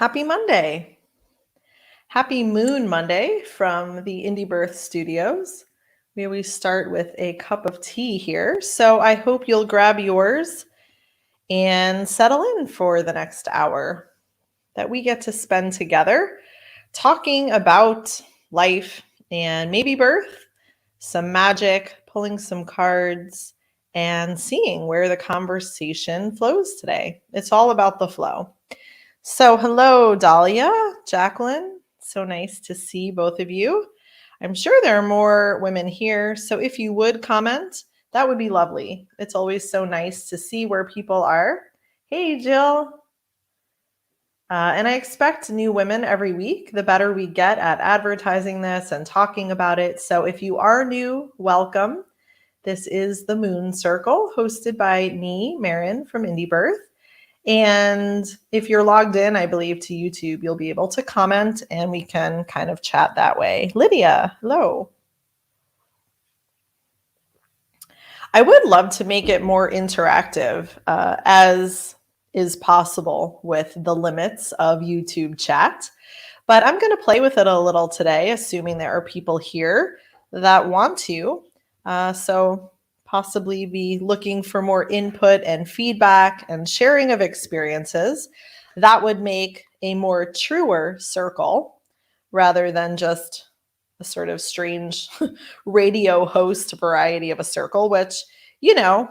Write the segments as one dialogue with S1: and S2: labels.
S1: Happy Monday. Happy Moon Monday from the Indie Birth Studios. We always start with a cup of tea here, so I hope you'll grab yours and settle in for the next hour that we get to spend together talking about life and maybe birth, some magic, pulling some cards, and seeing where the conversation flows today. It's all about the flow. So, hello, Dahlia, Jacqueline. So nice to see both of you. I'm sure there are more women here. So, if you would comment, that would be lovely. It's always so nice to see where people are. Hey, Jill. And I expect new women every week, the better we get at advertising this and talking about it. So, if you are new, welcome. This is the Moon Circle, hosted by me, Marin from Indie Birth. And if you're logged in, I believe, to YouTube, you'll be able to comment and we can kind of chat that way. Lydia, hello. I would love to make it more interactive, as is possible with the limits of YouTube chat. But I'm going to play with it a little today, assuming there are people here that want to. So possibly be looking for more input and feedback and sharing of experiences. That would make a more truer circle rather than just a sort of strange radio host variety of a circle, which,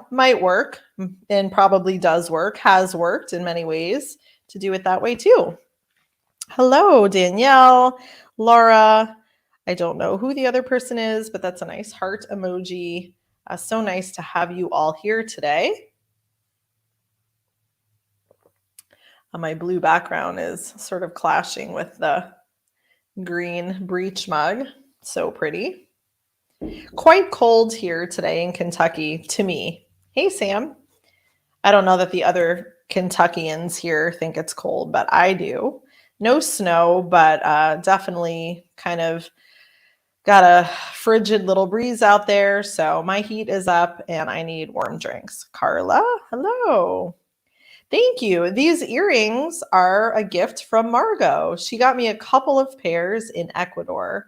S1: might work and probably does work, has worked in many ways to do it that way too. Hello, Danielle, Laura. I don't know who the other person is, but that's a nice heart emoji. So nice to have you all here today. My blue background is sort of clashing with the green breech mug. So pretty. Quite cold here today in Kentucky to me. Hey, Sam. I don't know that the other Kentuckians here think it's cold, but I do. No snow, but definitely kind of got a frigid little breeze out there. So my heat is up and I need warm drinks. Carla, hello. Thank you. These earrings are a gift from Margot. She got me a couple of pairs in Ecuador.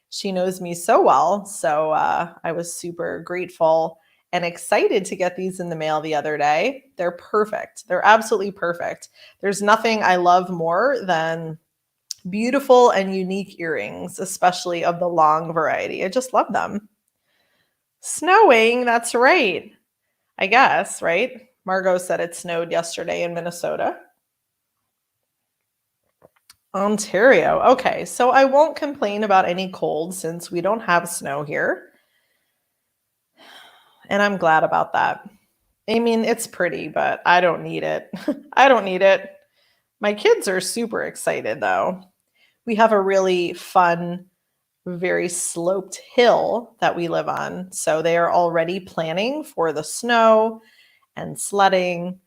S1: She knows me so well. So I was super grateful and excited to get these in the mail the other day. They're perfect. They're absolutely perfect. There's nothing I love more than beautiful and unique earrings, especially of the long variety. I just love them. Snowing, that's right. I guess, right? Margot said it snowed yesterday in Minnesota. Ontario. Okay, so I won't complain about any cold since we don't have snow here. And I'm glad about that. I mean, it's pretty, but I don't need it. I don't need it. My kids are super excited though. We have a really fun, very sloped hill that we live on. So they are already planning for the snow and sledding.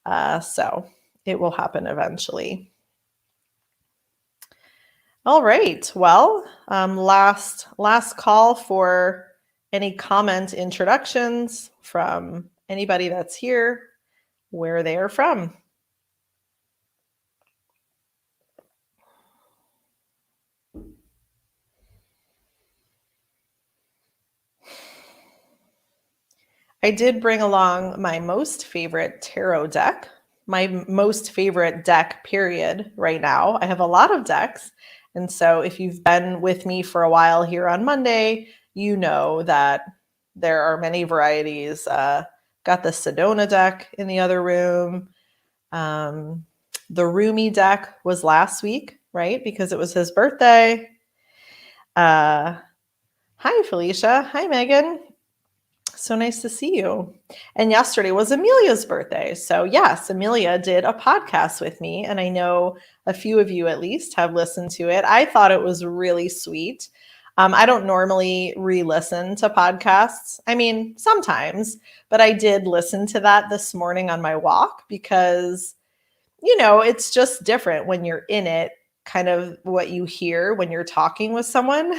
S1: So it will happen eventually. All right. Well, last call for any comment introductions from anybody that's here, where they are from. I did bring along my most favorite tarot deck, my most favorite deck, period, right now. I have a lot of decks. And so if you've been with me for a while here on Monday, you know that there are many varieties. Got the Sedona deck in the other room. The Rumi deck was last week, right? Because it was his birthday. Hi, Felicia. Hi, Megan. So nice to see you. And yesterday was Amelia's birthday. So yes, Amelia did a podcast with me. And I know a few of you at least have listened to it. I thought it was really sweet. I don't normally re-listen to podcasts. I mean, sometimes, but I did listen to that this morning on my walk because, it's just different when you're in it, kind of what you hear when you're talking with someone.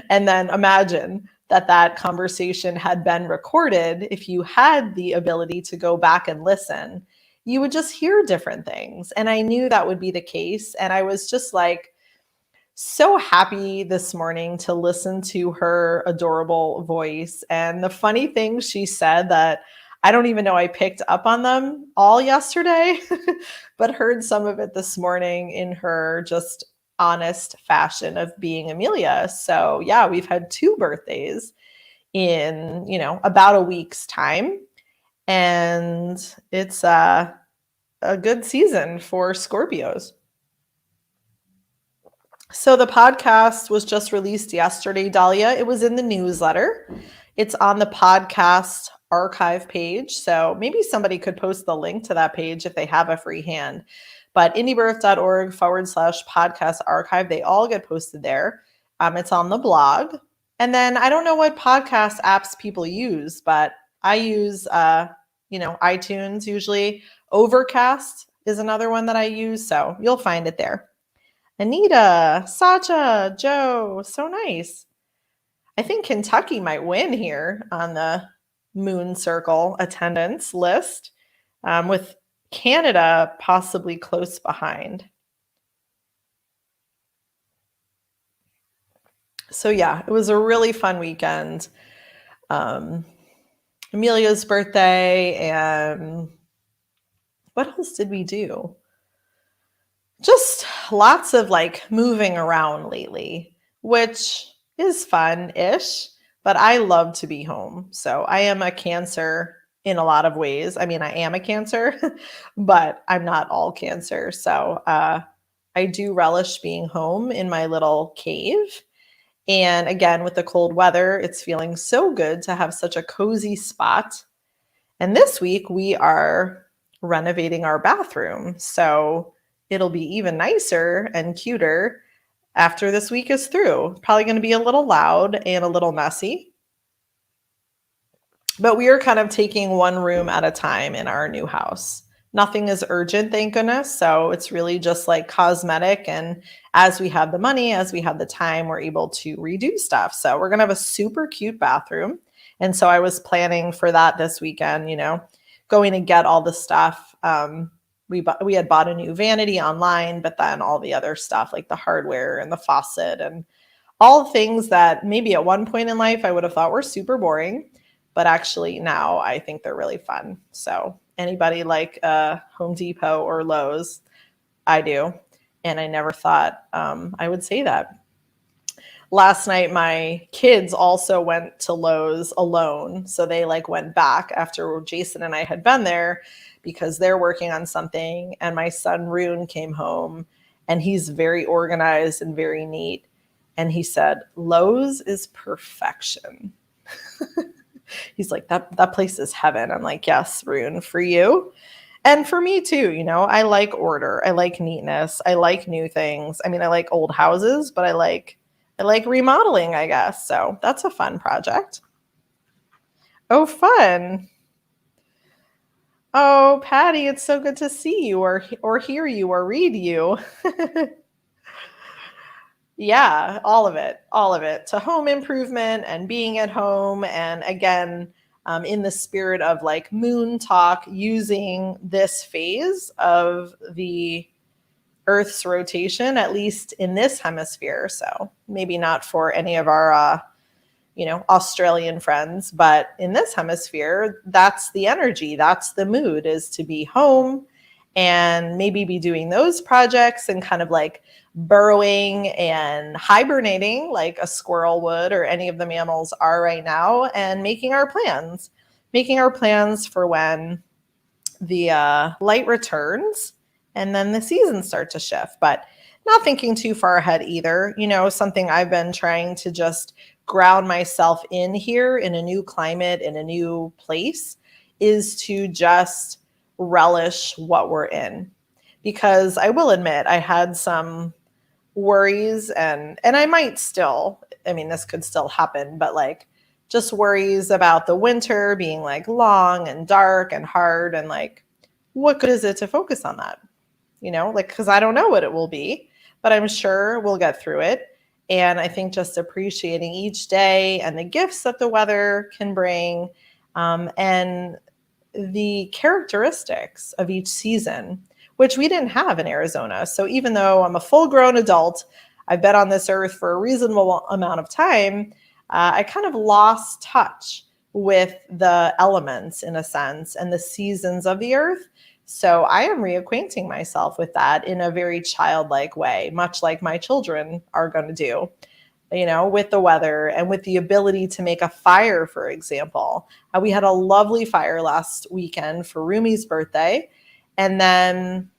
S1: And then imagine that conversation had been recorded. If you had the ability to go back and listen, you would just hear different things. And I knew that would be the case. And I was just like, so happy this morning to listen to her adorable voice and the funny things she said that I don't even know I picked up on them all yesterday, but heard some of it this morning in her just honest fashion of being Amelia. So, yeah, we've had 2 birthdays in, about a week's time. And it's a good season for Scorpios. So the podcast was just released yesterday, Dahlia. It was in the newsletter. It's on the podcast archive page. So maybe somebody could post the link to that page if they have a free hand. But indiebirth.org/podcast archive, they all get posted there. It's on the blog. And then I don't know what podcast apps people use, but I use, iTunes usually. Overcast is another one that I use. So you'll find it there. Anita, Sacha, Joe, so nice. I think Kentucky might win here on the Moon Circle attendance list, with Canada possibly close behind. So yeah, it was a really fun weekend. Amelia's birthday, and what else did we do? Just lots of moving around lately, which is fun-ish, but I love to be home. So I am a Cancer in a lot of ways. I mean, I am a Cancer, but I'm not all Cancer. So I do relish being home in my little cave. And again, with the cold weather, it's feeling so good to have such a cozy spot. And this week we are renovating our bathroom. So it'll be even nicer and cuter after this week is through. Probably going to be a little loud and a little messy. But we are kind of taking one room at a time in our new house. Nothing is urgent, thank goodness. So it's really just cosmetic. And as we have the money, as we have the time, we're able to redo stuff. So we're going to have a super cute bathroom. And so I was planning for that this weekend, going to get all the stuff. We had bought a new vanity online, but then all the other stuff like the hardware and the faucet and all things that maybe at one point in life I would have thought were super boring, but actually now I think they're really fun. So anybody like Home Depot or Lowe's? I do. And I never thought I would say that. Last night, my kids also went to Lowe's alone. So they went back after Jason and I had been there because they're working on something. And my son Rune came home and he's very organized and very neat. And he said, Lowe's is perfection. He's like, that place is heaven. I'm like, yes, Rune, for you. And for me too, I like order. I like neatness. I like new things. I mean, I like old houses, but I like remodeling, I guess. So that's a fun project. Oh, fun. Oh, Patty, it's so good to see you or hear you or read you. Yeah, all of it to home improvement and being at home. And again, in the spirit of moon talk, using this phase of the Earth's rotation, at least in this hemisphere. So maybe not for any of our, Australian friends, but in this hemisphere, that's the energy, that's the mood, is to be home and maybe be doing those projects and kind of burrowing and hibernating like a squirrel would or any of the mammals are right now, and making our plans for when the light returns and then the seasons start to shift, but not thinking too far ahead either. Something I've been trying to just ground myself in here in a new climate, in a new place, is to just relish what we're in. Because I will admit, I had some worries and I might still, this could still happen, but just worries about the winter being long and dark and hard, and what good is it to focus on that? Because I don't know what it will be, but I'm sure we'll get through it. And I think just appreciating each day and the gifts that the weather can bring, and the characteristics of each season, which we didn't have in Arizona. So even though I'm a full-grown adult, I've been on this earth for a reasonable amount of time, I kind of lost touch with the elements in a sense and the seasons of the earth. So I am reacquainting myself with that in a very childlike way, much like my children are going to do, with the weather and with the ability to make a fire, for example. We had a lovely fire last weekend for Rumi's birthday. And then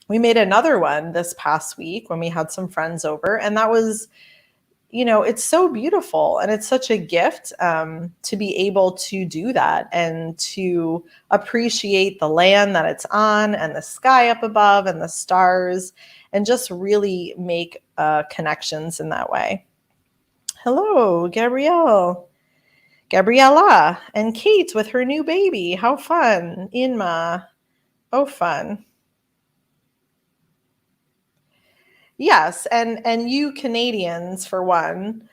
S1: we made another one this past week when we had some friends over. And that was, it's so beautiful. And it's such a gift to be able to do that and to appreciate the land that it's on and the sky up above and the stars and just really make connections in that way. Hello, Gabriella, and Kate with her new baby. How fun. Inma. Oh, fun. Yes, and you Canadians, for one,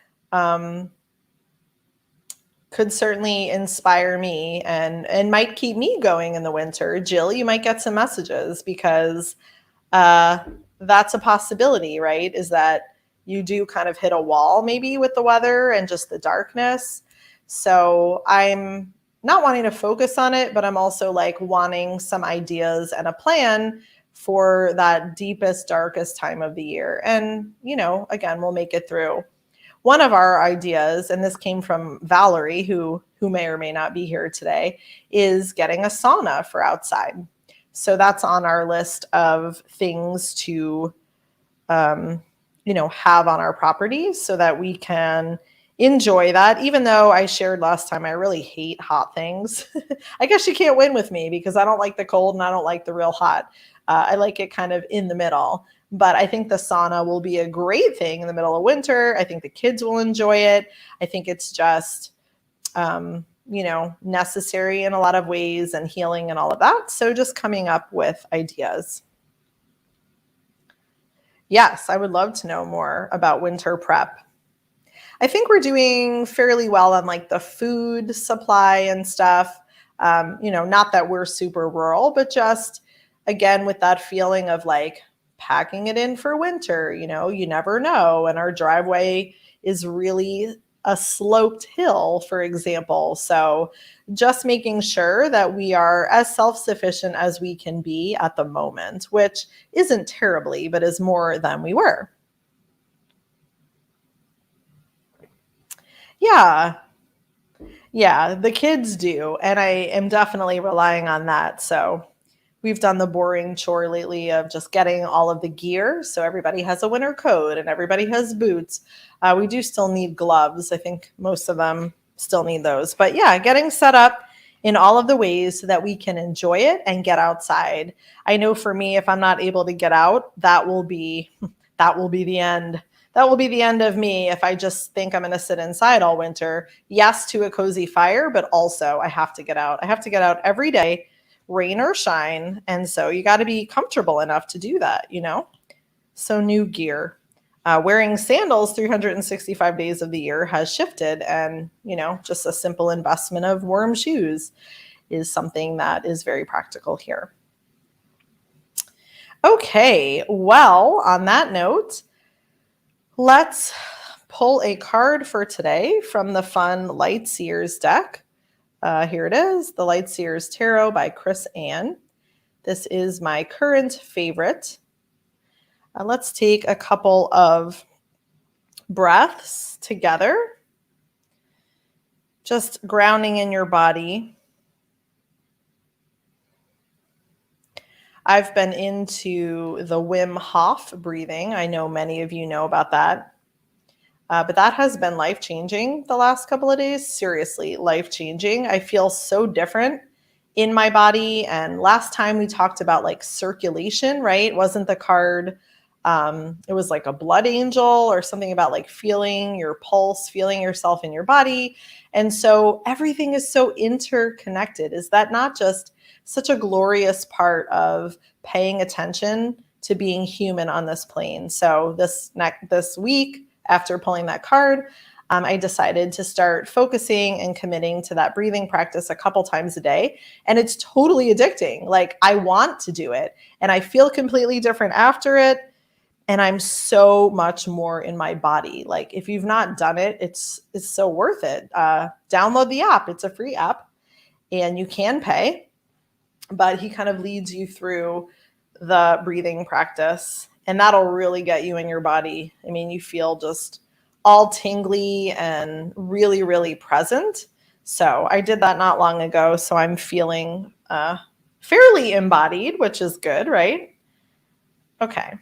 S1: could certainly inspire me and might keep me going in the winter. Jill, you might get some messages because that's a possibility, right? Is that you do kind of hit a wall maybe with the weather and just the darkness. So I'm not wanting to focus on it, but I'm also like wanting some ideas and a plan for that deepest, darkest time of the year. And, again, we'll make it through. One of our ideas, and this came from Valerie, who may or may not be here today, is getting a sauna for outside. So that's on our list of things to, have on our property so that we can enjoy that. Even though I shared last time, I really hate hot things. I guess you can't win with me because I don't like the cold and I don't like the real hot. I like it kind of in the middle. But I think the sauna will be a great thing in the middle of winter. I think the kids will enjoy it. I think it's just, necessary in a lot of ways and healing and all of that. So just coming up with ideas. Yes, I would love to know more about winter prep. I think we're doing fairly well on like the food supply and stuff. Not that we're super rural, but just again, with that feeling of like packing it in for winter, you never know. And our driveway is really a sloped hill, for example. So just making sure that we are as self-sufficient as we can be at the moment, which isn't terribly, but is more than we were. Yeah, the kids do. And I am definitely relying on that. So we've done the boring chore lately of just getting all of the gear. So everybody has a winter coat and everybody has boots. We do still need gloves. I think most of them still need those. But yeah, getting set up in all of the ways so that we can enjoy it and get outside. I know for me, if I'm not able to get out, that will be the end. That will be the end of me if I just think I'm going to sit inside all winter. Yes, to a cozy fire, but also I have to get out. I have to get out every day, rain or shine. And so you got to be comfortable enough to do that, So new gear. Wearing sandals 365 days of the year has shifted. And, just a simple investment of warm shoes is something that is very practical here. Okay, well, on that note, let's pull a card for today from the fun Lightseers deck. Here it is, the Lightseers Tarot by Chris Ann. This is my current favorite. Let's take a couple of breaths together. Just grounding in your body. I've been into the Wim Hof breathing. I know many of you know about that. But that has been life-changing the last couple of days. Seriously, life-changing. I feel so different in my body. And last time we talked about like circulation, right? Wasn't the card, it was like a blood angel or something about like feeling your pulse, feeling yourself in your body. And so everything is so interconnected. Is that not just such a glorious part of paying attention to being human on this plane? So this week, after pulling that card, I decided to start focusing and committing to that breathing practice a couple times a day. And it's totally addicting. Like, I want to do it and I feel completely different after it. And I'm so much more in my body. Like, if you've not done it, it's so worth it. Download the app. It's a free app and you can pay, but he kind of leads you through the breathing practice, and that'll really get you in your body. I mean, you feel just all tingly and really, really present. So I did that not long ago. So I'm feeling fairly embodied, which is good, right? Okay.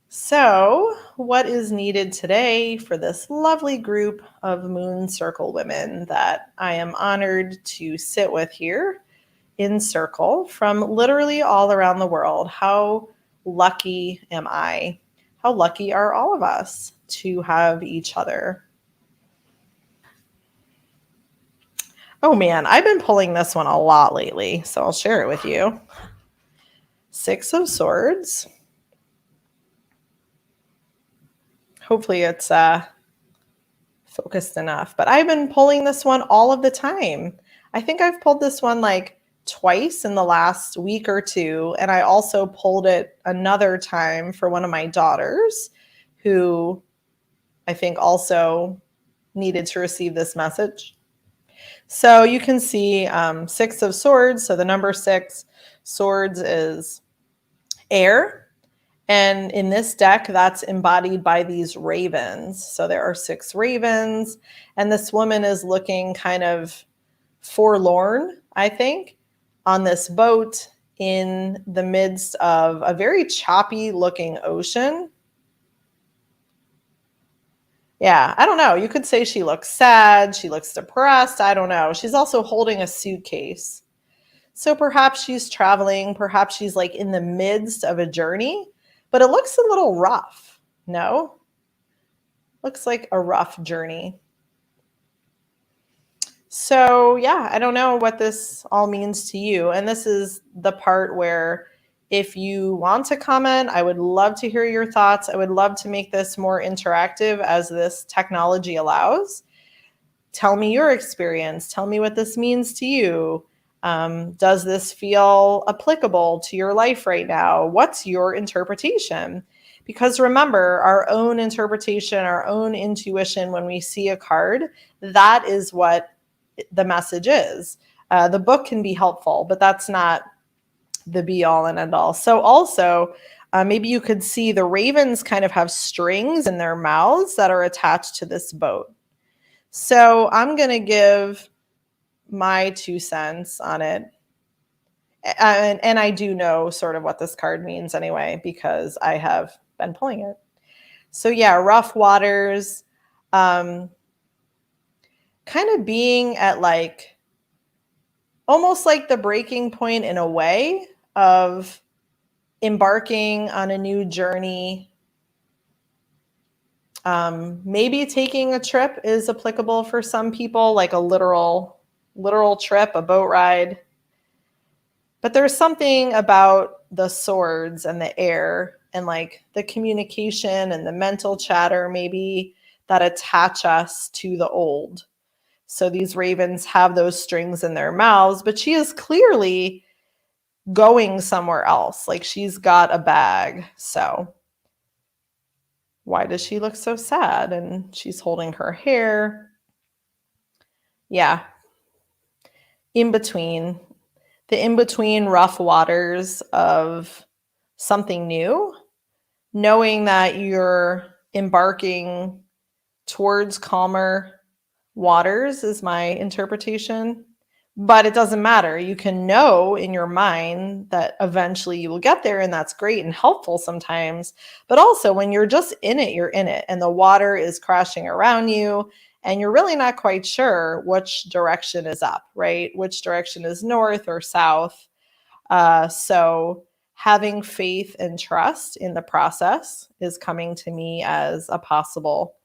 S1: So, what is needed today for this lovely group of Moon Circle women that I am honored to sit with here in circle from literally all around the world? How lucky am I? How lucky are all of us to have each other? Oh man, I've been pulling this one a lot lately, so I'll share it with you. Six of Swords. Hopefully it's focused enough, but I've been pulling this one all of the time. I think I've pulled this one like twice in the last week or two, and I also pulled it another time for one of my daughters who I think also needed to receive this message. So you can see Six of Swords. So the number six, swords is air. And in this deck, that's embodied by these ravens. So there are six ravens, and this woman is looking kind of forlorn, I think, on this boat in the midst of a very choppy looking ocean. Yeah, I don't know. You could say she looks sad, she looks depressed. I don't know. She's also holding a suitcase. So perhaps she's traveling, perhaps she's like in the midst of a journey, but it looks a little rough. No? Looks like a rough journey. So, yeah, I don't know what this all means to you. And this is the part where if you want to comment, I would love to hear your thoughts. I would love to make this more interactive as this technology allows. Tell me your experience. Tell me what this means to you. Does this feel applicable to your life right now? What's your interpretation? Because remember, our own interpretation, our own intuition, when we see a card, that is what the message is. The book can be helpful, but that's not the be all and end all. So also, maybe you could see the ravens kind of have strings in their mouths that are attached to this boat. So I'm going to give my 2 cents on it. And I do know sort of what this card means anyway, because I have been pulling it. So yeah, rough waters, kind of being at like, almost like the breaking point in a way of embarking on a new journey. Maybe taking a trip is applicable for some people, like a literal trip, a boat ride. But there's something about the swords and the air and like the communication and the mental chatter maybe that attach us to the old. So these ravens have those strings in their mouths, but she is clearly going somewhere else. Like she's got a bag. So why does she look so sad? And she's holding her hair. Yeah. In between, the in between rough waters of something new, knowing that you're embarking towards calmer waters is my interpretation. But it doesn't matter. You can know in your mind that eventually you will get there, and that's great and helpful sometimes. But also, when you're just in it, you're in it, and the water is crashing around you, and you're really not quite sure which direction is up, right? Which direction is north or south. So, having faith and trust in the process is coming to me as a possible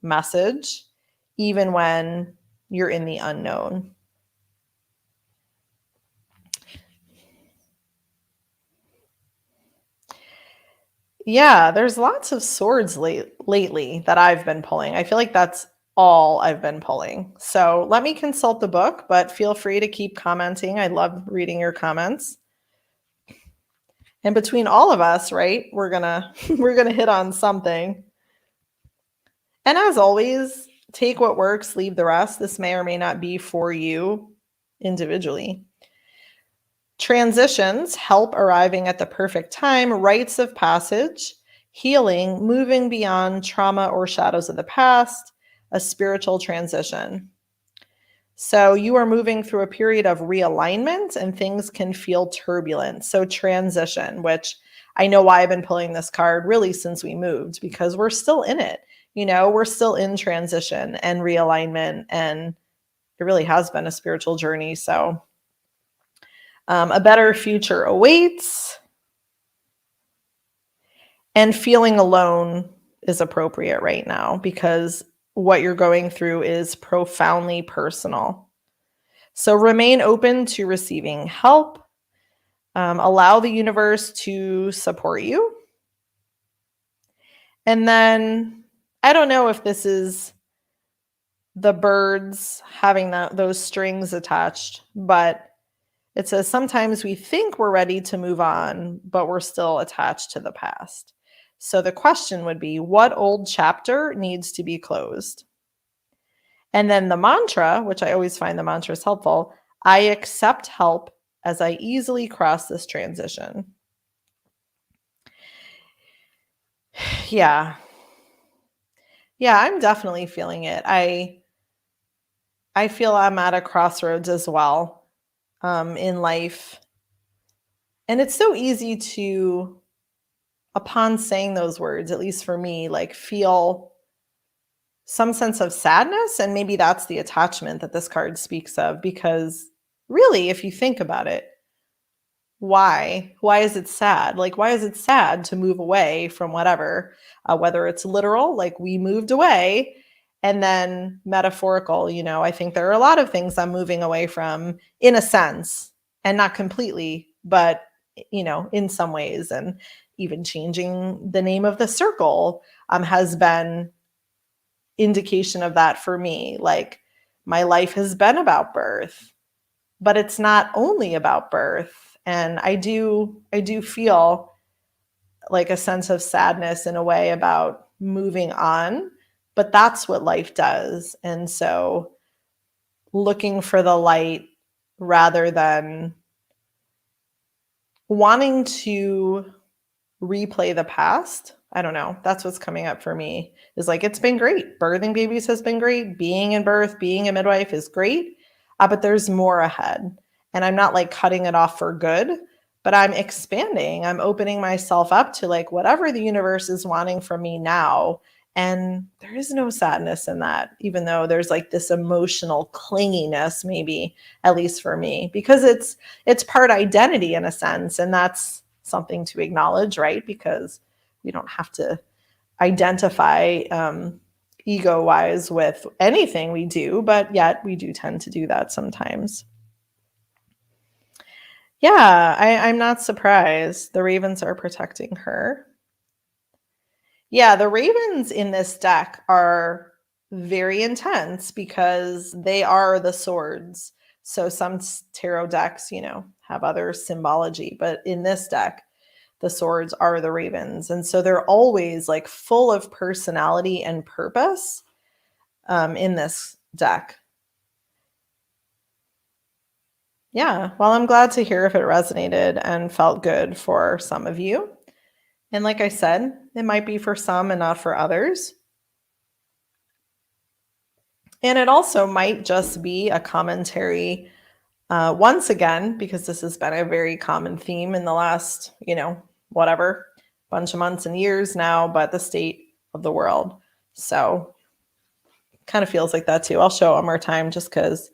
S1: message, even when you're in the unknown. Yeah, there's lots of swords lately that I've been pulling. I feel like that's all I've been pulling. So let me consult the book, but feel free to keep commenting. I love reading your comments. And between all of us, right, we're gonna we're gonna hit on something. And as always, take what works, leave the rest. This may or may not be for you individually. Transitions help arriving at the perfect time, rites of passage, healing, moving beyond trauma or shadows of the past, a spiritual transition. So you are moving through a period of realignment and things can feel turbulent. So transition, which I know why I've been pulling this card really since we moved, because we're still in it. We're still in transition and realignment, and it really has been a spiritual journey. So a better future awaits, and feeling alone is appropriate right now because what you're going through is profoundly personal. So remain open to receiving help. Allow the universe to support you. And then I don't know if this is the birds having those strings attached, but it says sometimes we think we're ready to move on, but we're still attached to the past. So the question would be, what old chapter needs to be closed? And then the mantra, which I always find the mantra is helpful, I accept help as I easily cross this transition. Yeah. Yeah, I'm definitely feeling it. I feel I'm at a crossroads as well in life. And it's so easy to, upon saying those words, at least for me, like feel some sense of sadness. And maybe that's the attachment that this card speaks of, because really, if you think about it, why is it sad? Like, why is it sad to move away from whatever, whether it's literal, like we moved away, and then metaphorical, I think there are a lot of things I'm moving away from in a sense, and not completely, but in some ways. And even changing the name of the circle has been indication of that for me. Like, my life has been about birth, but it's not only about birth. And I do feel like a sense of sadness in a way about moving on, but that's what life does. And so looking for the light rather than wanting to replay the past. I don't know. That's what's coming up for me, is like, it's been great. Birthing babies has been great. Being in birth, being a midwife is great. But there's more ahead. And I'm not like cutting it off for good, but I'm expanding. I'm opening myself up to like whatever the universe is wanting from me now. And there is no sadness in that, even though there's like this emotional clinginess, maybe, at least for me, because it's part identity in a sense. And that's something to acknowledge, right? Because we don't have to identify ego wise with anything we do, but yet we do tend to do that sometimes. Yeah, I'm not surprised. The ravens are protecting her. Yeah, the ravens in this deck are very intense because they are the swords. So some tarot decks, have other symbology, but in this deck, the swords are the ravens. And so they're always like full of personality and purpose in this deck. Yeah, well, I'm glad to hear if it resonated and felt good for some of you. And like I said, it might be for some and not for others. And it also might just be a commentary, once again, because this has been a very common theme in the last, whatever, bunch of months and years now, but the state of the world. So kind of feels like that too. I'll show it one more time just because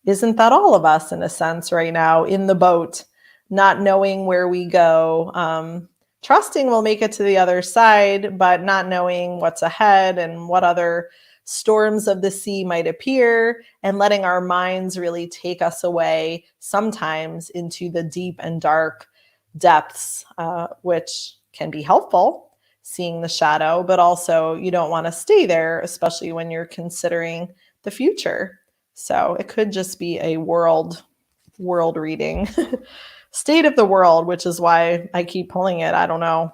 S1: isn't that all of us in a sense right now in the boat, not knowing where we go, trusting we'll make it to the other side, but not knowing what's ahead and what other storms of the sea might appear, and letting our minds really take us away sometimes into the deep and dark depths, which can be helpful. seeing the shadow, but also you don't want to stay there, especially when you're considering the future. So it could just be a world reading. State of the world, which is why I keep pulling it. I don't know.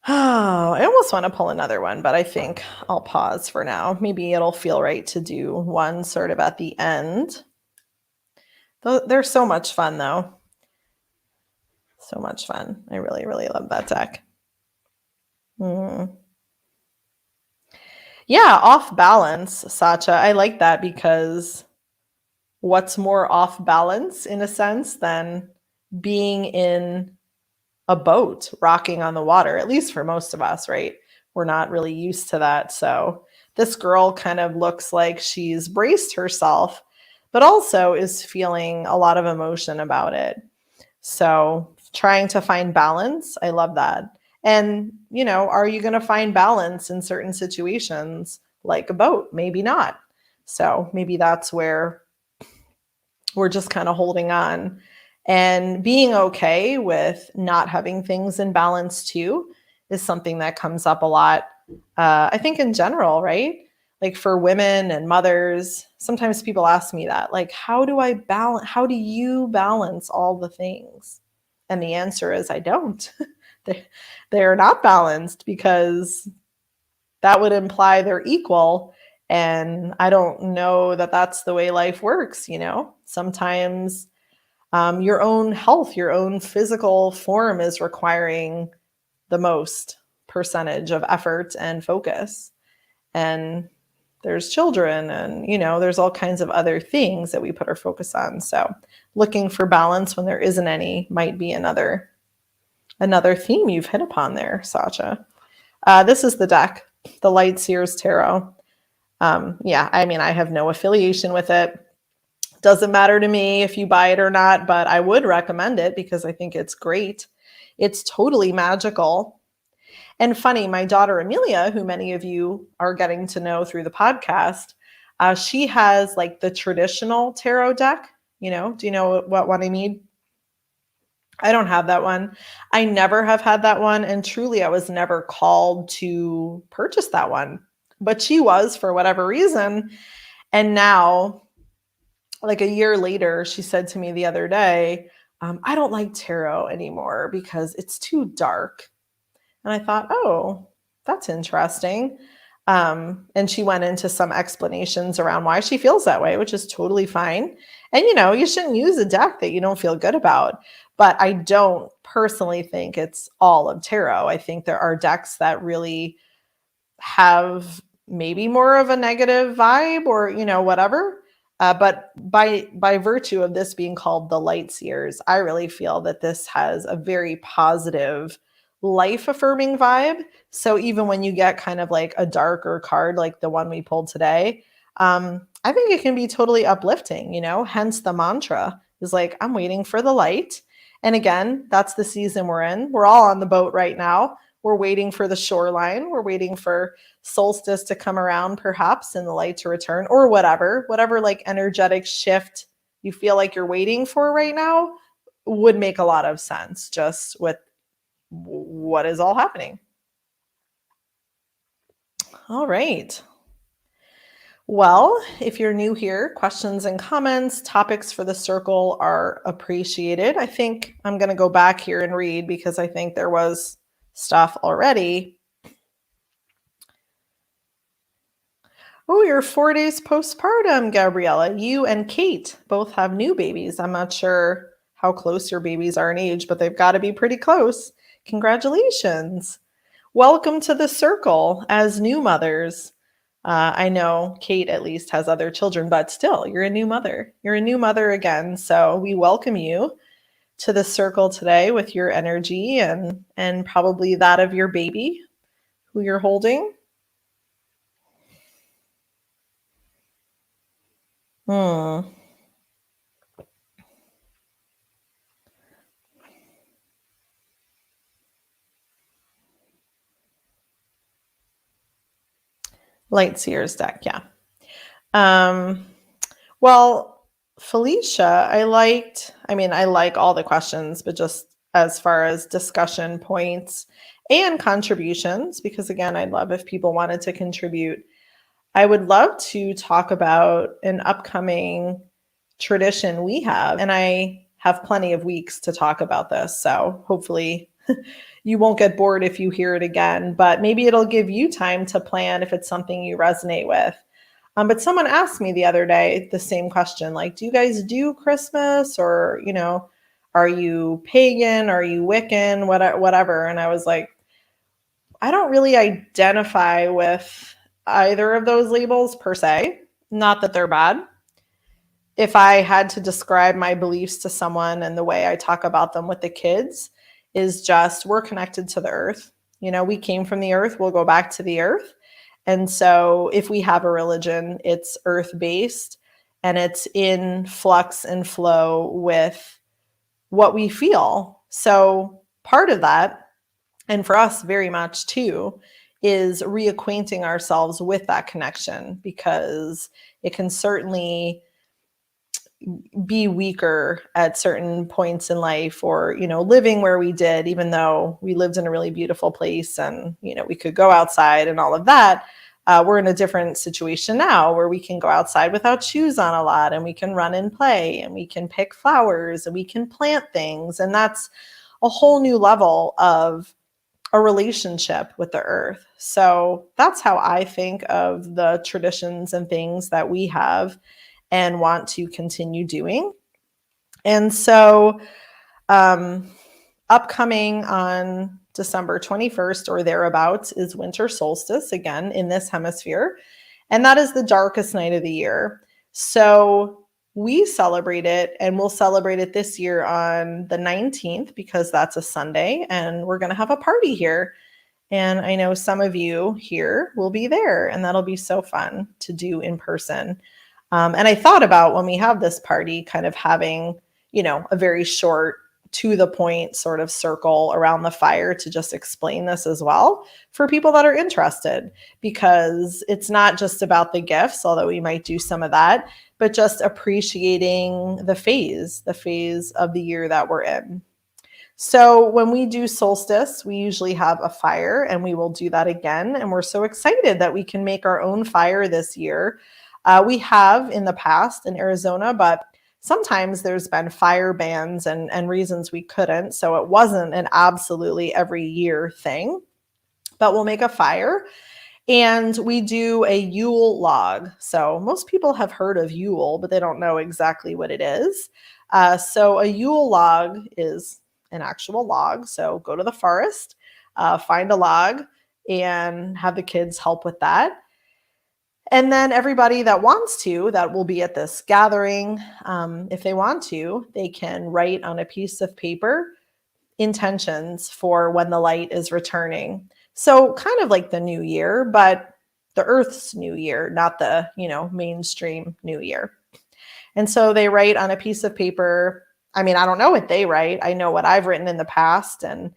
S1: Oh, I almost want to pull another one, but I think I'll pause for now. Maybe it'll feel right to do one sort of at the end. They're so much fun, though. So much fun. I really, really love that deck. Yeah, off balance, Sacha. I like that because what's more off balance in a sense than being in a boat rocking on the water, at least for most of us, right? We're not really used to that. So this girl kind of looks like she's braced herself, but also is feeling a lot of emotion about it. So trying to find balance, I love that. And, are you going to find balance in certain situations like a boat? Maybe not. So maybe that's where we're just kind of holding on and being okay with not having things in balance too is something that comes up a lot. I think in general, right? Like for women and mothers, sometimes people ask me that, like, how do you balance all the things? And the answer is I don't. they, they're not balanced because that would imply they're equal. And I don't know that that's the way life works. Sometimes your own health, your own physical form is requiring the most percentage of effort and focus. And there's children and, there's all kinds of other things that we put our focus on. So looking for balance when there isn't any might be another theme you've hit upon there, Sacha. This is the deck, the Light Seers Tarot. Yeah, I mean, I have no affiliation with it. Doesn't matter to me if you buy it or not, but I would recommend it because I think it's great. It's totally magical. And funny, my daughter Amelia, who many of you are getting to know through the podcast, she has like the traditional tarot deck. Do you know what one I mean? I don't have that one. I never have had that one. And truly, I was never called to purchase that one. But she was for whatever reason. And now, like a year later, she said to me the other day, I don't like tarot anymore because it's too dark. And I thought, oh, that's interesting. And she went into some explanations around why she feels that way, which is totally fine. And, you shouldn't use a deck that you don't feel good about. But I don't personally think it's all of tarot. I think there are decks that really have maybe more of a negative vibe or, whatever. But by virtue of this being called the Light Seers, I really feel that this has a very positive, life affirming vibe. So even when you get kind of like a darker card like the one we pulled today, I think it can be totally uplifting, hence the mantra is like, I'm waiting for the light. And again, that's the season we're in. We're all on the boat right now. We're waiting for the shoreline. We're waiting for solstice to come around, perhaps, and the light to return, or whatever like energetic shift you feel like you're waiting for right now would make a lot of sense just with what is all happening. All right. Well, if you're new here, questions and comments, topics for the circle are appreciated. I think I'm going to go back here and read because I think there was stuff already. Oh, you're 4 days postpartum, Gabriella. You and Kate both have new babies. I'm not sure how close your babies are in age, but they've got to be pretty close. Congratulations. Welcome to the circle as new mothers. I know Kate at least has other children, but still, you're a new mother. You're a new mother again. So we welcome you to the circle today with your energy and probably that of your baby who you're holding. Light Seers deck, yeah. Well, Felicia, I like all the questions, but just as far as discussion points and contributions, because again, I'd love if people wanted to contribute. I would love to talk about an upcoming tradition we have, and I have plenty of weeks to talk about this. So hopefully you won't get bored if you hear it again, but maybe it'll give you time to plan if it's something you resonate with. But someone asked me the other day the same question, like, do you guys do Christmas, or, are you pagan? Are you Wiccan? Whatever. And I was like, I don't really identify with either of those labels per se. Not that they're bad. If I had to describe my beliefs to someone, and the way I talk about them with the kids is just, we're connected to the earth. We came from the earth, we'll go back to the earth. And so if we have a religion, it's earth based, and it's in flux and flow with what we feel. So part of that, and for us very much too, is reacquainting ourselves with that connection, because it can certainly be weaker at certain points in life, or living where we did, even though we lived in a really beautiful place, and we could go outside and all of that. We're in a different situation now, where we can go outside without shoes on a lot, and we can run and play, and we can pick flowers, and we can plant things, and that's a whole new level of a relationship with the earth. So that's how I think of the traditions and things that we have and want to continue doing. And so upcoming on December 21st or thereabouts is winter solstice, again in this hemisphere, and that is the darkest night of the year. So we celebrate it, and we'll celebrate it this year on the 19th, because that's a Sunday, and we're going to have a party here. And I know some of you here will be there, and that'll be so fun to do in person. And I thought about, when we have this party, kind of having, a very short, to the point sort of circle around the fire to just explain this as well for people that are interested, because it's not just about the gifts, although we might do some of that, but just appreciating the phase of the year that we're in. So when we do solstice, we usually have a fire, and we will do that again. And we're so excited that we can make our own fire this year. We have in the past in Arizona, but sometimes there's been fire bans and reasons we couldn't. So it wasn't an absolutely every year thing, but we'll make a fire. And we do a Yule log. So most people have heard of Yule, but they don't know exactly what it is. So a Yule log is an actual log. So go to the forest, find a log, and have the kids help with that. And then everybody that wants to, that will be at this gathering, if they want to, they can write on a piece of paper intentions for when the light is returning. So kind of like the new year, but the Earth's new year, not the, mainstream new year. And so they write on a piece of paper. I mean, I don't know what they write. I know what I've written in the past, and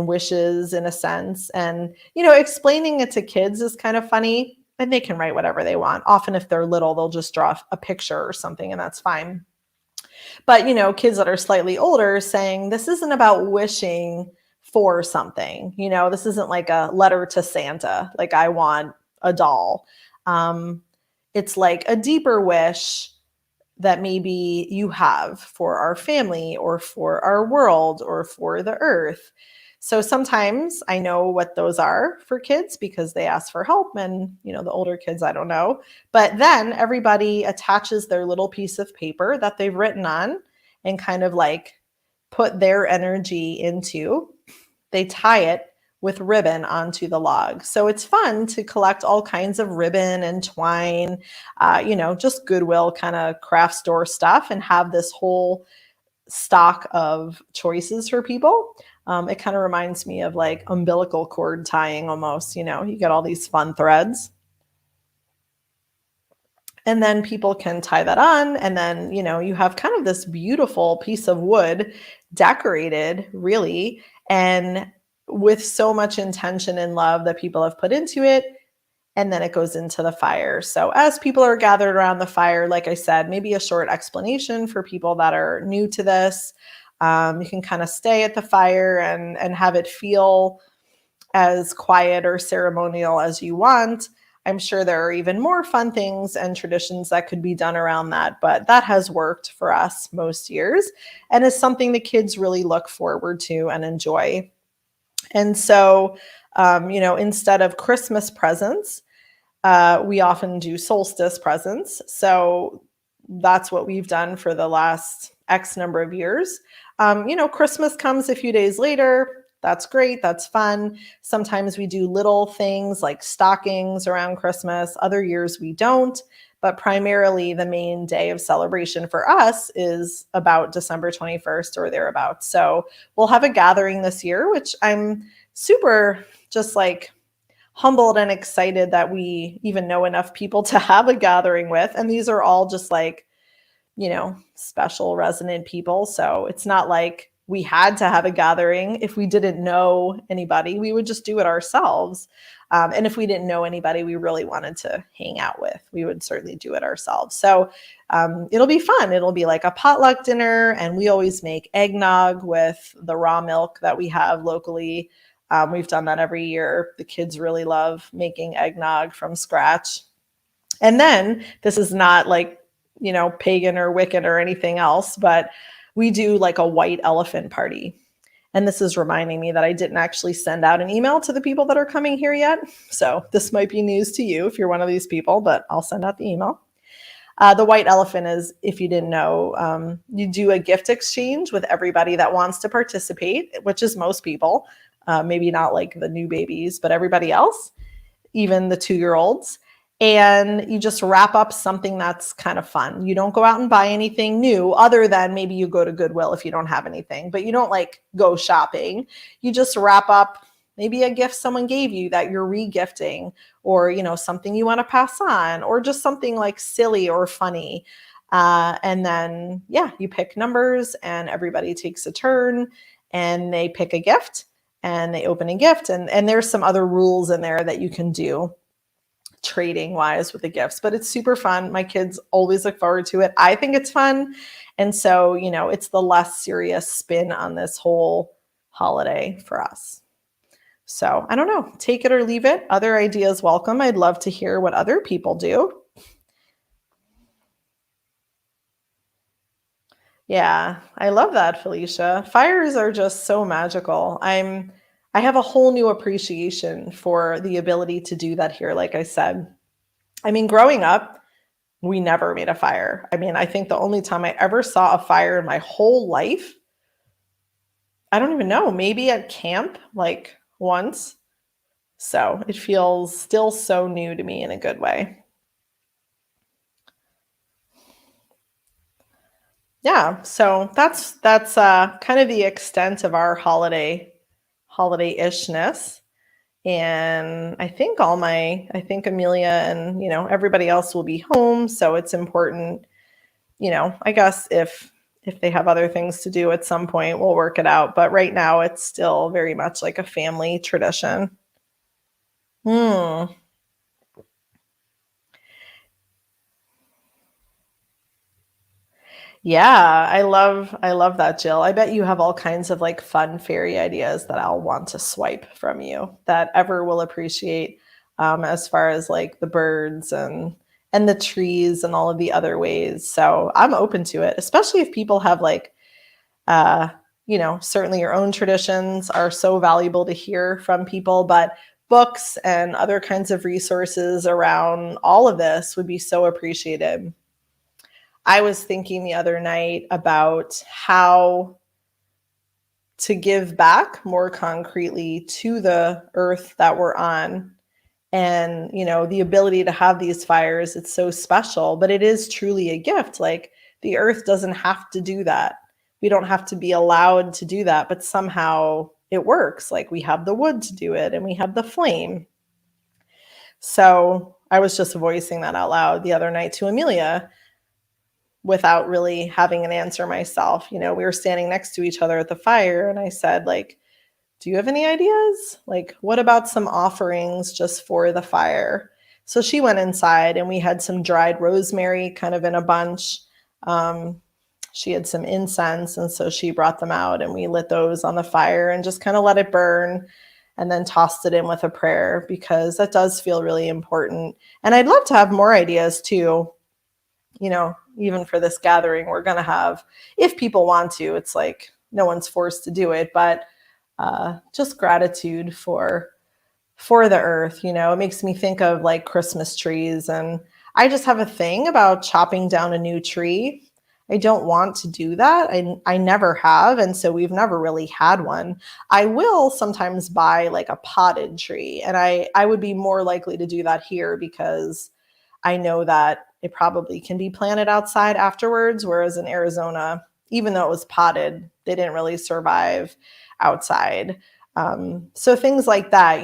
S1: wishes in a sense. And, explaining it to kids is kind of funny, and they can write whatever they want. Often if they're little, they'll just draw a picture or something, and that's fine. But, kids that are slightly older saying, this isn't about wishing for something, this isn't like a letter to Santa, like I want a doll. It's like a deeper wish that maybe you have for our family, or for our world, or for the earth. So sometimes I know what those are for kids, because they ask for help, and the older kids, I don't know. But then everybody attaches their little piece of paper that they've written on, and kind of like put their energy into. They tie it with ribbon onto the log. So it's fun to collect all kinds of ribbon and twine, just Goodwill kind of craft store stuff, and have this whole stock of choices for people. It kind of reminds me of like umbilical cord tying almost, you get all these fun threads. And then people can tie that on, and then, you have kind of this beautiful piece of wood decorated, really, and with so much intention and love that people have put into it. And then it goes into the fire. So as people are gathered around the fire, like I said, maybe a short explanation for people that are new to this. You can kind of stay at the fire and have it feel as quiet or ceremonial as you want. I'm sure there are even more fun things and traditions that could be done around that, but that has worked for us most years and is something the kids really look forward to and enjoy. And so, instead of Christmas presents, we often do solstice presents. So that's what we've done for the last X number of years. Christmas comes a few days later. That's great. That's fun. Sometimes we do little things like stockings around Christmas. Other years we don't. But primarily, the main day of celebration for us is about December 21st or thereabouts. So we'll have a gathering this year, which I'm super just like humbled and excited that we even know enough people to have a gathering with. And these are all just like, special resident people. So it's not like we had to have a gathering. If we didn't know anybody, we would just do it ourselves. And if we didn't know anybody we really wanted to hang out with, we would certainly do it ourselves. So it'll be fun. It'll be like a potluck dinner. And we always make eggnog with the raw milk that we have locally. We've done that every year. The kids really love making eggnog from scratch. And then this is not like, pagan or Wiccan or anything else, but we do like a white elephant party. And this is reminding me that I didn't actually send out an email to the people that are coming here yet. So this might be news to you if you're one of these people, but I'll send out the email. The white elephant is, if you didn't know, you do a gift exchange with everybody that wants to participate, which is most people. Maybe not like the new babies, but everybody else, even the 2-year-olds. And you just wrap up something that's kind of fun. You don't go out and buy anything new other than maybe you go to Goodwill if you don't have anything, but you don't like go shopping. You just wrap up maybe a gift someone gave you that you're re-gifting, or, something you want to pass on, or just something like silly or funny. And then, you pick numbers and everybody takes a turn and they pick a gift and they open a gift. And there's some other rules in there that you can do trading wise with the gifts, but it's super fun. My kids always look forward to it. I think it's fun. And so, it's the less serious spin on this whole holiday for us. So I don't know, take it or leave it. Other ideas welcome. I'd love to hear what other people do. Yeah, I love that, Felicia. Fires are just so magical. I have a whole new appreciation for the ability to do that here, like I said. I mean, growing up, we never made a fire. I mean, I think the only time I ever saw a fire in my whole life, I don't even know, maybe at camp, like once. So it feels still so new to me in a good way. Yeah, so that's kind of the extent of our holiday-ishness. And I think Amelia and, everybody else will be home. So it's important, I guess if they have other things to do at some point, we'll work it out. But right now it's still very much like a family tradition. Hmm. Yeah, I love that, Jill. I bet you have all kinds of like fun fairy ideas that I'll want to swipe from you that Ever will appreciate, as far as like the birds and the trees and all of the other ways. So I'm open to it, especially if people have like uh, certainly your own traditions are so valuable to hear from people, but books and other kinds of resources around all of this would be so appreciated. I was thinking the other night about how to give back more concretely to the earth that we're on. And, the ability to have these fires, it's so special, but it is truly a gift. Like the earth doesn't have to do that. We don't have to be allowed to do that, but somehow it works. Like we have the wood to do it and we have the flame. So I was just voicing that out loud the other night to Amelia without really having an answer myself. We were standing next to each other at the fire and I said, like, do you have any ideas? Like, what about some offerings just for the fire? So she went inside and we had some dried rosemary kind of in a bunch, she had some incense, and so she brought them out and we lit those on the fire and just kind of let it burn and then tossed it in with a prayer, because that does feel really important. And I'd love to have more ideas too, even for this gathering we're going to have, if people want to. It's like no one's forced to do it, but just gratitude for the earth. It makes me think of like Christmas trees, and I just have a thing about chopping down a new tree. I don't want to do that. I never have, and so we've never really had one. I will sometimes buy like a potted tree, and I would be more likely to do that here because I know that it probably can be planted outside afterwards, whereas in Arizona, even though it was potted, they didn't really survive outside. So things like that,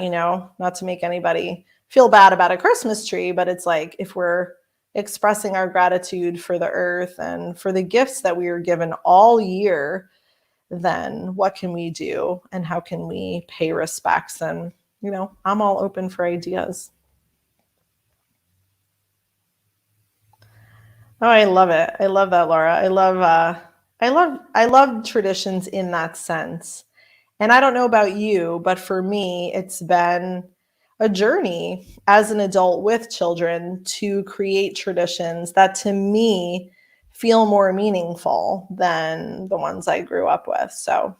S1: not to make anybody feel bad about a Christmas tree, but it's like, if we're expressing our gratitude for the earth and for the gifts that we were given all year, then what can we do and how can we pay respects? And, I'm all open for ideas. Oh, I love it. I love that, Laura. I love traditions in that sense. And I don't know about you, but for me, it's been a journey as an adult with children to create traditions that to me feel more meaningful than the ones I grew up with. So,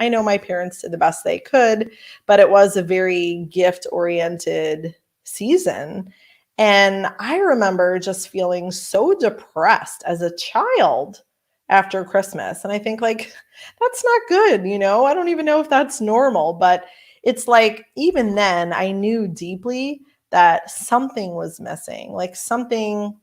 S1: I know my parents did the best they could, but it was a very gift oriented season. And I remember just feeling so depressed as a child after Christmas. And I think, like, that's not good. I don't even know if that's normal, but it's like, even then, I knew deeply that something was missing, like something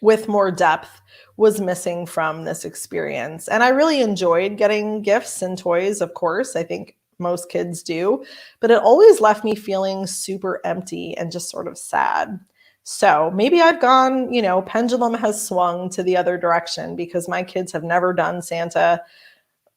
S1: with more depth was missing from this experience. And I really enjoyed getting gifts and toys, of course. I think most kids do, but it always left me feeling super empty and just sort of sad. So maybe I've gone, pendulum has swung to the other direction because my kids have never done Santa.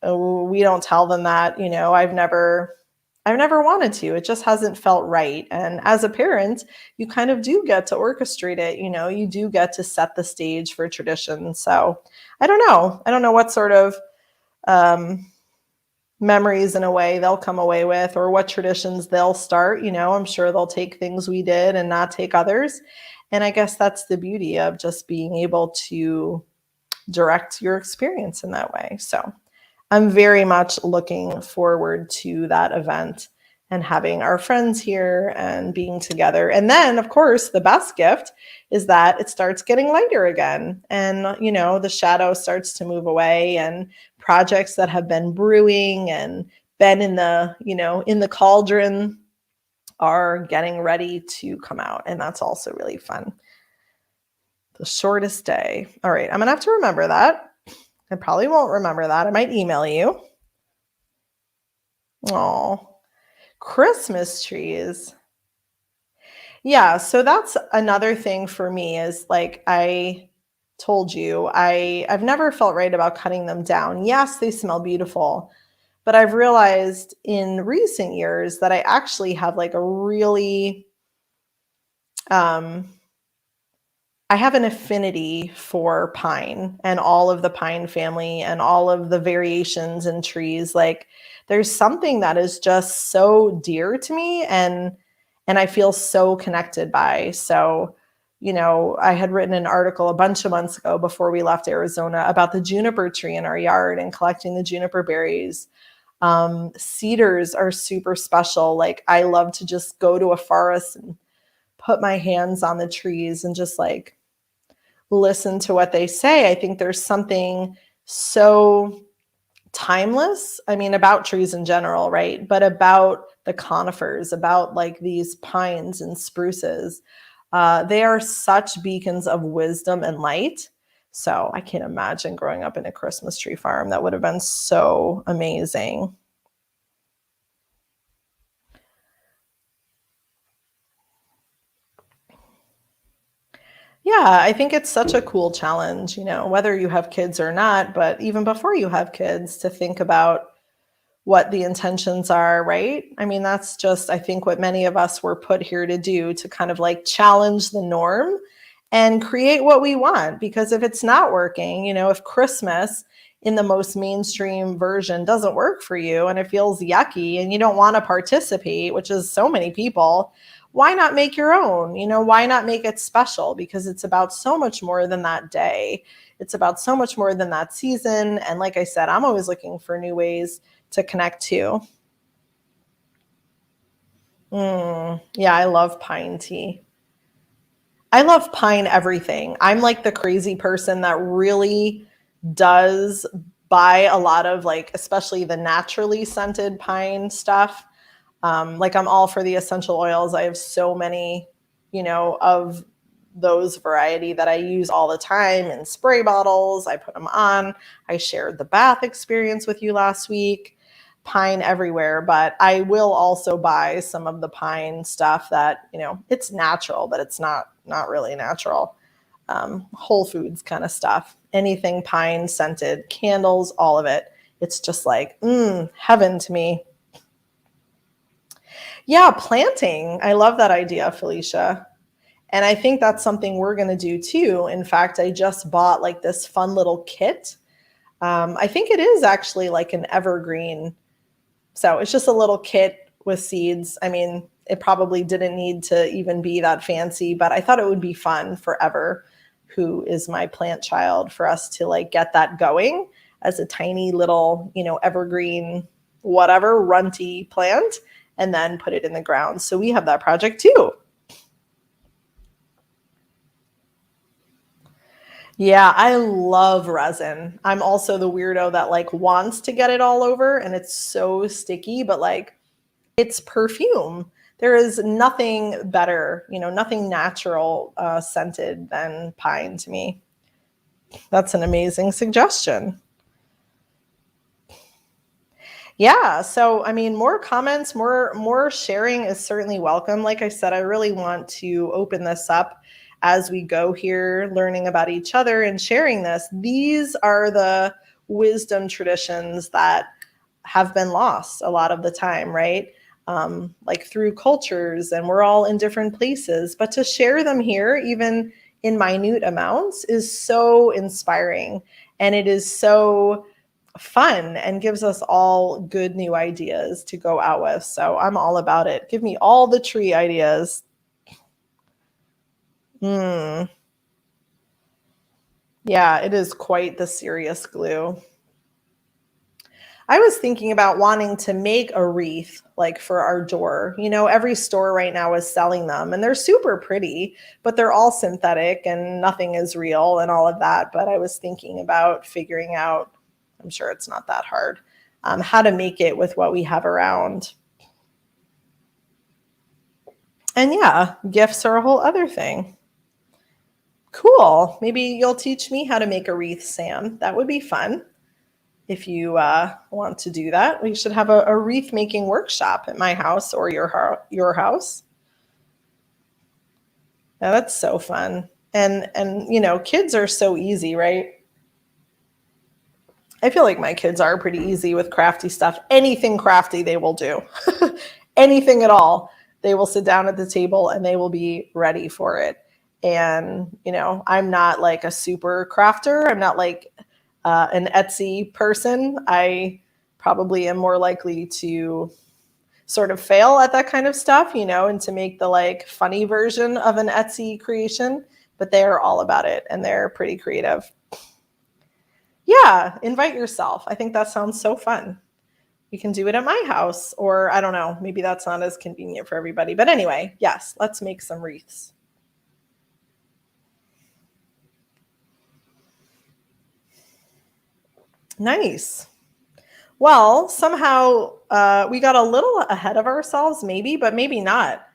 S1: We don't tell them that. I've never wanted to. It just hasn't felt right. And as a parent, you kind of do get to orchestrate it. You do get to set the stage for tradition. So I don't know. I don't know what sort of memories, in a way, they'll come away with, or what traditions they'll start. I'm sure they'll take things we did and not take others. And I guess that's the beauty of just being able to direct your experience in that way. So I'm very much looking forward to that event and having our friends here and being together. And then, of course, the best gift is that it starts getting lighter again. And, the shadow starts to move away, and projects that have been brewing and been in the cauldron are getting ready to come out. And that's also really fun. The shortest day. All right, I'm going to have to remember that. I probably won't remember that. I might email you. Oh, Christmas trees. Yeah, so that's another thing for me, is like I told you, I've never felt right about cutting them down. Yes, they smell beautiful, but I've realized in recent years that I actually have like a really I have an affinity for pine and all of the pine family and all of the variations in trees. Like, there's something that is just so dear to me, and I feel so connected by. So, I had written an article a bunch of months ago before we left Arizona about the juniper tree in our yard and collecting the juniper berries. Cedars are super special. Like, I love to just go to a forest and put my hands on the trees and just like listen to what they say. I think there's something so timeless, about trees in general, right? But about the conifers, about like these pines and spruces. They are such beacons of wisdom and light. So I can't imagine growing up in a Christmas tree farm. That would have been so amazing. Yeah, I think it's such a cool challenge, whether you have kids or not, but even before you have kids, to think about what the intentions are, right? That's just, I think, what many of us were put here to do, to kind of like challenge the norm and create what we want. Because if it's not working, if Christmas in the most mainstream version doesn't work for you and it feels yucky and you don't want to participate, which is so many people, why not make your own? Why not make it special? Because it's about so much more than that day. It's about so much more than that season. And like I said, I'm always looking for new ways to connect to. Yeah, I love pine tea. I love pine everything. I'm like the crazy person that really does buy a lot of, like, especially the naturally scented pine stuff. Like, I'm all for the essential oils. I have so many, of those variety that I use all the time in spray bottles. I put them on. I shared the bath experience with you last week. Pine everywhere, but I will also buy some of the pine stuff that, it's natural, but it's not really natural. Whole Foods kind of stuff. Anything pine scented, candles, all of it. It's just like, heaven to me. Yeah, planting. I love that idea, Felicia. And I think that's something we're going to do too. In fact, I just bought like this fun little kit. I think it is actually like an evergreen. So it's just a little kit with seeds. I mean, it probably didn't need to even be that fancy, but I thought it would be fun for Ever, who is my plant child, for us to like get that going as a tiny little, evergreen, whatever, runty plant, and then put it in the ground. So we have that project too. Yeah, I love resin. I'm also the weirdo that like wants to get it all over and it's so sticky, but like it's perfume. There is nothing better, nothing natural scented than pine to me. That's an amazing suggestion. Yeah, so I mean, more comments, more sharing is certainly welcome. Like I said, I really want to open this up as we go here, learning about each other and sharing this. These are the wisdom traditions that have been lost a lot of the time, right? Like through cultures, and we're all in different places. But to share them here, even in minute amounts, is so inspiring. And it is so fun and gives us all good new ideas to go out with. So I'm all about it. Give me all the tree ideas. Mm, yeah, it is quite the serious glue. I was thinking about wanting to make a wreath like for our door. Every store right now is selling them and they're super pretty, but they're all synthetic and nothing is real and all of that. But I was thinking about figuring out, I'm sure it's not that hard, how to make it with what we have around. And yeah, gifts are a whole other thing. Cool. Maybe you'll teach me how to make a wreath, Sam. That would be fun. If you want to do that, we should have a wreath making workshop at my house or your house. Now that's so fun. And kids are so easy, right? I feel like my kids are pretty easy with crafty stuff. Anything crafty they will do. Anything at all. They will sit down at the table and they will be ready for it. And, I'm not like a super crafter. I'm not like an Etsy person. I probably am more likely to sort of fail at that kind of stuff, and to make the like funny version of an Etsy creation, but they're all about it and they're pretty creative. Yeah, invite yourself. I think that sounds so fun. We can do it at my house, or I don't know, maybe that's not as convenient for everybody. But anyway, yes, let's make some wreaths. Nice. Well, somehow we got a little ahead of ourselves, maybe, but maybe not.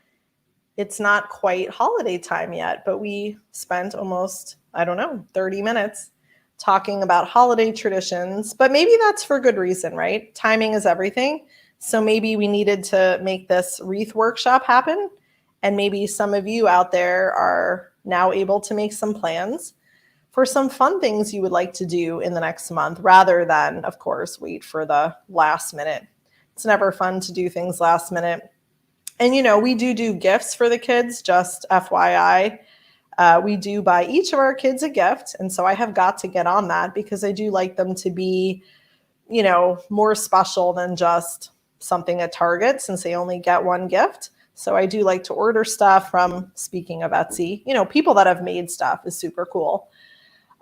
S1: It's not quite holiday time yet, but we spent almost, I don't know, 30 minutes talking about holiday traditions. But maybe that's for good reason, right? Timing is everything. So maybe we needed to make this wreath workshop happen. And maybe some of you out there are now able to make some plans for some fun things you would like to do in the next month, rather than, of course, wait for the last minute. It's never fun to do things last minute. And, we do gifts for the kids, just FYI. We do buy each of our kids a gift. And so I have got to get on that because I do like them to be, more special than just something at Target since they only get one gift. So I do like to order stuff from, speaking of Etsy, people that have made stuff is super cool.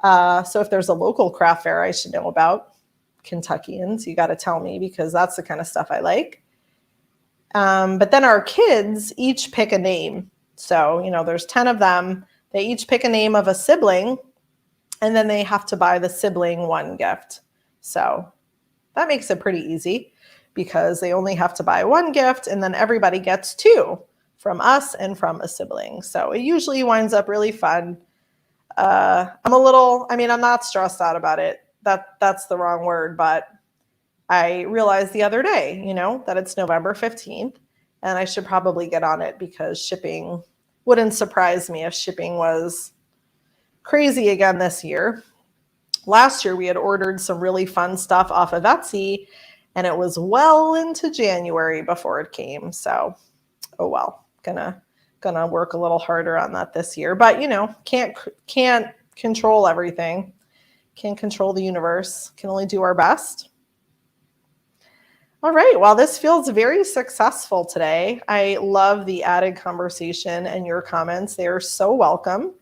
S1: So if there's a local craft fair I should know about, Kentuckians, you got to tell me because that's the kind of stuff I like. But then our kids each pick a name. So, there's 10 of them. They each pick a name of a sibling, and then they have to buy the sibling one gift. So that makes it pretty easy because they only have to buy one gift, and then everybody gets two from us and from a sibling. So it usually winds up really fun. I'm not stressed out about it. That's the wrong word, but I realized the other day, that it's November 15th, and I should probably get on it because shipping wouldn't surprise me if shipping was crazy again this year. Last year, we had ordered some really fun stuff off of Etsy, and it was well into January before it came. So, oh well, gonna work a little harder on that this year. But can't control everything. Can't control the universe. Can only do our best. All right. Well, this feels very successful today. I love the added conversation and your comments. They are so welcome.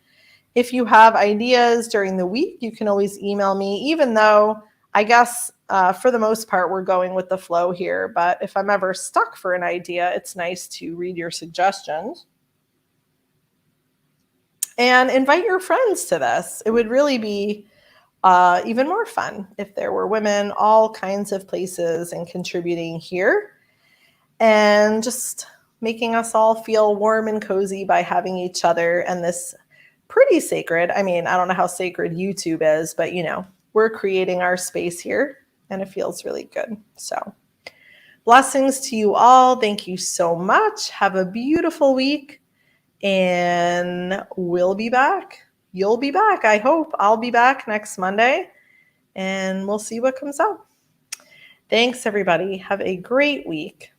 S1: If you have ideas during the week, you can always email me, even though I guess for the most part, we're going with the flow here. But if I'm ever stuck for an idea, it's nice to read your suggestions. And invite your friends to this. It would really be even more fun if there were women all kinds of places and contributing here and just making us all feel warm and cozy by having each other and this pretty sacred. I don't know how sacred YouTube is, but we're creating our space here and it feels really good. So blessings to you all. Thank you so much. Have a beautiful week and we'll be back. You'll be back. I hope I'll be back next Monday and we'll see what comes out. Thanks, everybody. Have a great week.